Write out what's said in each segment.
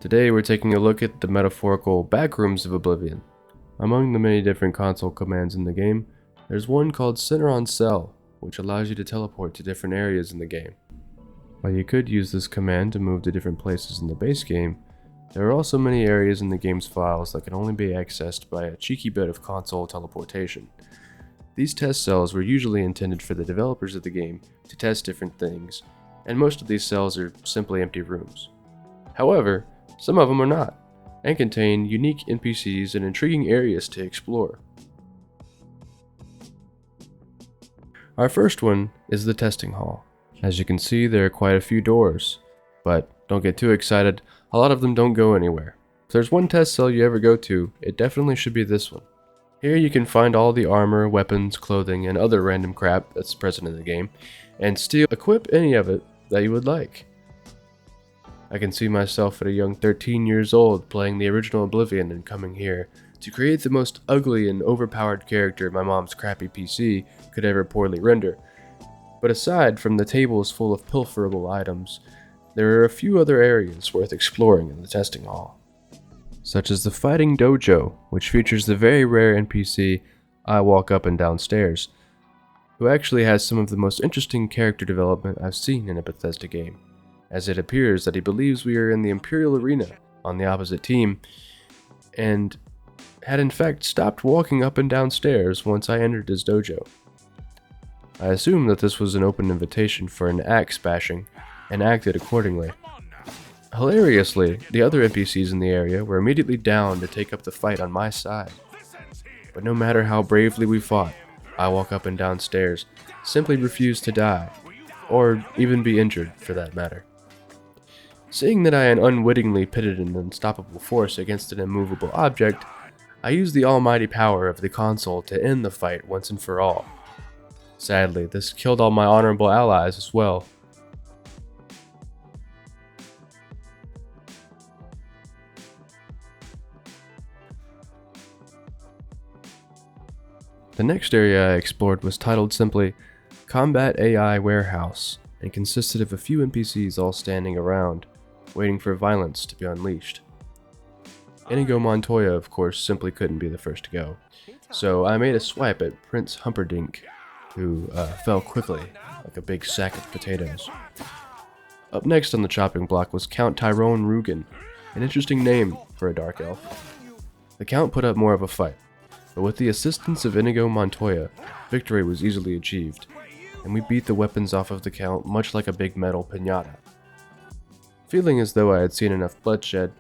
Today we're taking a look at the metaphorical backrooms of Oblivion. Among the many different console commands in the game, there's one called Center on Cell, which allows you to teleport to different areas in the game. While you could use this command to move to different places in the base game, there are also many areas in the game's files that can only be accessed by a cheeky bit of console teleportation. These test cells were usually intended for the developers of the game to test different things, and most of these cells are simply empty rooms. However, some of them are not, and contain unique NPCs and intriguing areas to explore. Our first one is the testing hall. As you can see, there are quite a few doors, but don't get too excited, a lot of them don't go anywhere. If there's one test cell you ever go to, it definitely should be this one. Here you can find all the armor, weapons, clothing, and other random crap that's present in the game, and equip any of it that you would like. I can see myself at a young 13 years old playing the original Oblivion and coming here to create the most ugly and overpowered character my mom's crappy PC could ever poorly render. But aside from the tables full of pilferable items, there are a few other areas worth exploring in the testing hall, such as the Fighting Dojo, which features the very rare NPC I Walk Up and Down Stairs, who actually has some of the most interesting character development I've seen in a Bethesda game, as it appears that he believes we are in the Imperial Arena on the opposite team, and had in fact stopped walking up and down stairs once I entered his dojo. I assumed that this was an open invitation for an axe bashing, and acted accordingly. Hilariously, the other NPCs in the area were immediately down to take up the fight on my side. But no matter how bravely we fought, I Walk Up and Down Stairs simply refused to die, or even be injured for that matter. Seeing that I had unwittingly pitted an unstoppable force against an immovable object, I used the almighty power of the console to end the fight once and for all. Sadly, this killed all my honorable allies as well. The next area I explored was titled simply Combat AI Warehouse, and consisted of a few NPCs all standing around, waiting for violence to be unleashed. Inigo Montoya, of course, simply couldn't be the first to go, so I made a swipe at Prince Humperdinck, who fell quickly, like a big sack of potatoes. Up next on the chopping block was Count Tyrone Rugen, an interesting name for a dark elf. The Count put up more of a fight, but with the assistance of Inigo Montoya, victory was easily achieved, and we beat the weapons off of the Count much like a big metal piñata. Feeling as though I had seen enough bloodshed,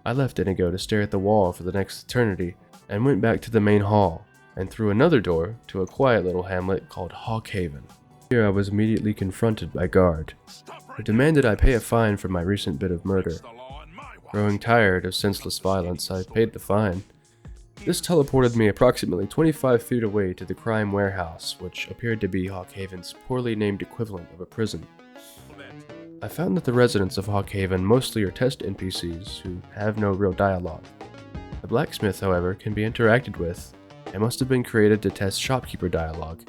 I left Inigo to stare at the wall for the next eternity, and went back to the main hall, and through another door to a quiet little hamlet called Hawkhaven. Here I was immediately confronted by Guard, who demanded I pay a fine for my recent bit of murder. Growing tired of senseless violence, I paid the fine. This teleported me approximately 25 feet away to the crime warehouse, which appeared to be Hawkhaven's poorly named equivalent of a prison. I found that the residents of Hawkhaven mostly are test NPCs who have no real dialogue. The blacksmith, however, can be interacted with, and must have been created to test shopkeeper dialogue,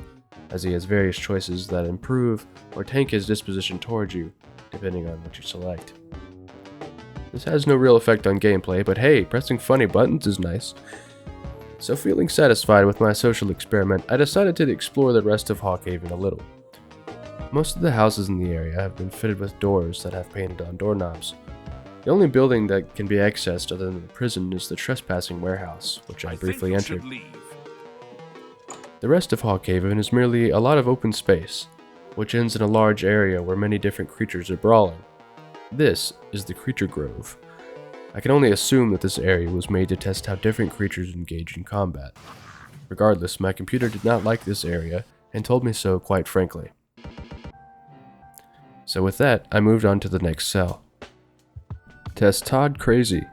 as he has various choices that improve or tank his disposition towards you, depending on what you select. This has no real effect on gameplay, but hey, pressing funny buttons is nice. So feeling satisfied with my social experiment, I decided to explore the rest of Hawkhaven a little. Most of the houses in the area have been fitted with doors that have painted on doorknobs. The only building that can be accessed other than the prison is the trespassing warehouse, which I briefly entered. The rest of Hawkhaven is merely a lot of open space, which ends in a large area where many different creatures are brawling. This is the Creature Grove. I can only assume that this area was made to test how different creatures engage in combat. Regardless, my computer did not like this area, and told me so quite frankly. So with that, I moved on to the next cell. Test Todd Crazy.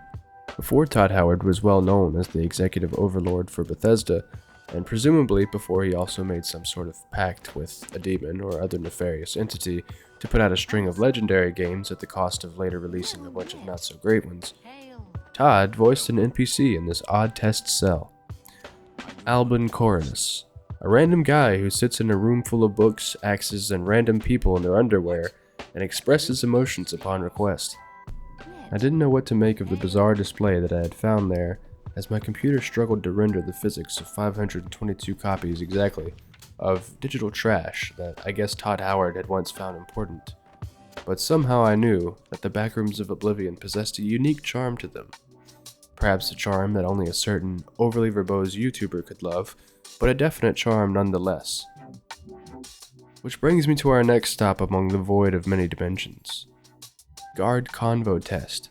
Before Todd Howard was well known as the executive overlord for Bethesda, and presumably before he also made some sort of pact with a demon or other nefarious entity to put out a string of legendary games at the cost of later releasing a bunch of not-so-great ones, Todd voiced an NPC in this odd test cell. Albin Coronus, a random guy who sits in a room full of books, axes, and random people in their underwear and expresses emotions upon request. I didn't know what to make of the bizarre display that I had found there, as my computer struggled to render the physics of 522 copies exactly of digital trash that I guess Todd Howard had once found important. But somehow I knew that the backrooms of Oblivion possessed a unique charm to them. Perhaps a charm that only a certain overly verbose YouTuber could love, but a definite charm nonetheless. Which brings me to our next stop among the void of many dimensions. Guard Convo Test.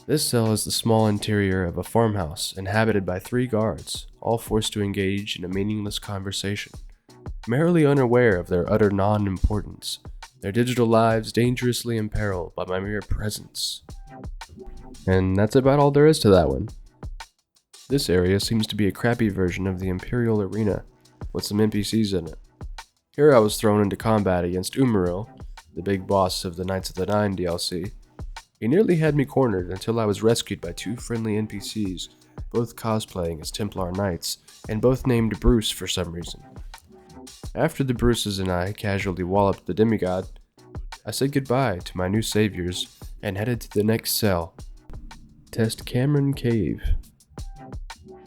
This cell is the small interior of a farmhouse inhabited by 3 guards, all forced to engage in a meaningless conversation, merely unaware of their utter non-importance, their digital lives dangerously imperiled by my mere presence. And that's about all there is to that one. This area seems to be a crappy version of the Imperial Arena, with some NPCs in it. Here I was thrown into combat against Umaril, the big boss of the Knights of the Nine DLC. He nearly had me cornered until I was rescued by 2 friendly NPCs, both cosplaying as Templar Knights, and both named Bruce for some reason. After the Bruces and I casually walloped the demigod, I said goodbye to my new saviors and headed to the next cell. Test Cameron Cave.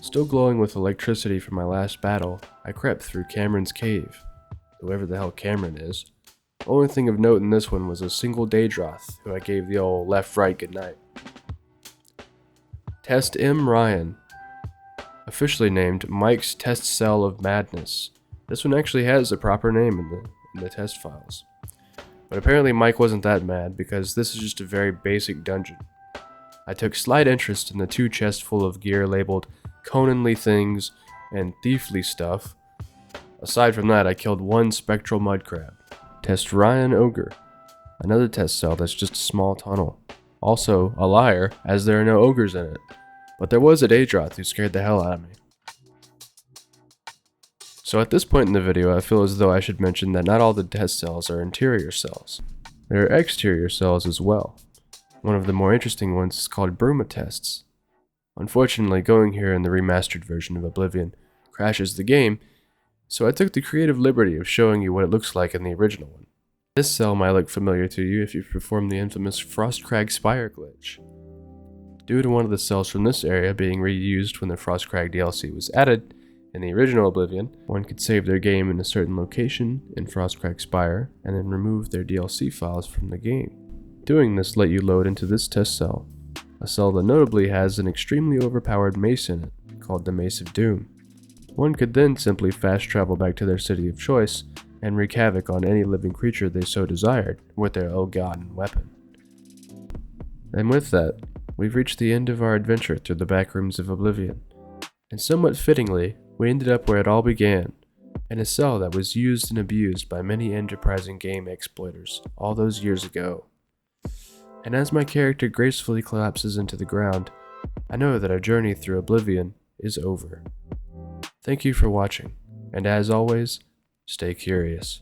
Still glowing with electricity from my last battle, I crept through Cameron's cave, whoever the hell Cameron is. Only thing of note in this one was a single Daedroth, who I gave the old left-right goodnight. Test M. Ryan. Officially named Mike's Test Cell of Madness. This one actually has a proper name in the test files. But apparently Mike wasn't that mad, because this is just a very basic dungeon. I took slight interest in the 2 chests full of gear labeled Conanly things and Thiefly stuff. Aside from that, I killed 1 spectral mudcrab. Test Ryan Ogre. Another test cell that's just a small tunnel. Also a liar, as there are no ogres in it. But there was a Daedroth who scared the hell out of me. So at this point in the video, I feel as though I should mention that not all the test cells are interior cells. There are exterior cells as well. One of the more interesting ones is called Bruma tests. Unfortunately, going here in the remastered version of Oblivion crashes the game, so I took the creative liberty of showing you what it looks like in the original one. This cell might look familiar to you if you've performed the infamous Frostcrag Spire glitch. Due to one of the cells from this area being reused when the Frostcrag DLC was added, in the original Oblivion, one could save their game in a certain location in Frostcrag Spire and then remove their DLC files from the game. Doing this let you load into this test cell, a cell that notably has an extremely overpowered mace in it, called the Mace of Doom. One could then simply fast travel back to their city of choice and wreak havoc on any living creature they so desired with their ill-gotten weapon. And with that, we've reached the end of our adventure through the backrooms of Oblivion, and somewhat fittingly, we ended up where it all began, in a cell that was used and abused by many enterprising game exploiters all those years ago. And as my character gracefully collapses into the ground, I know that our journey through Oblivion is over. Thank you for watching, and as always, stay curious.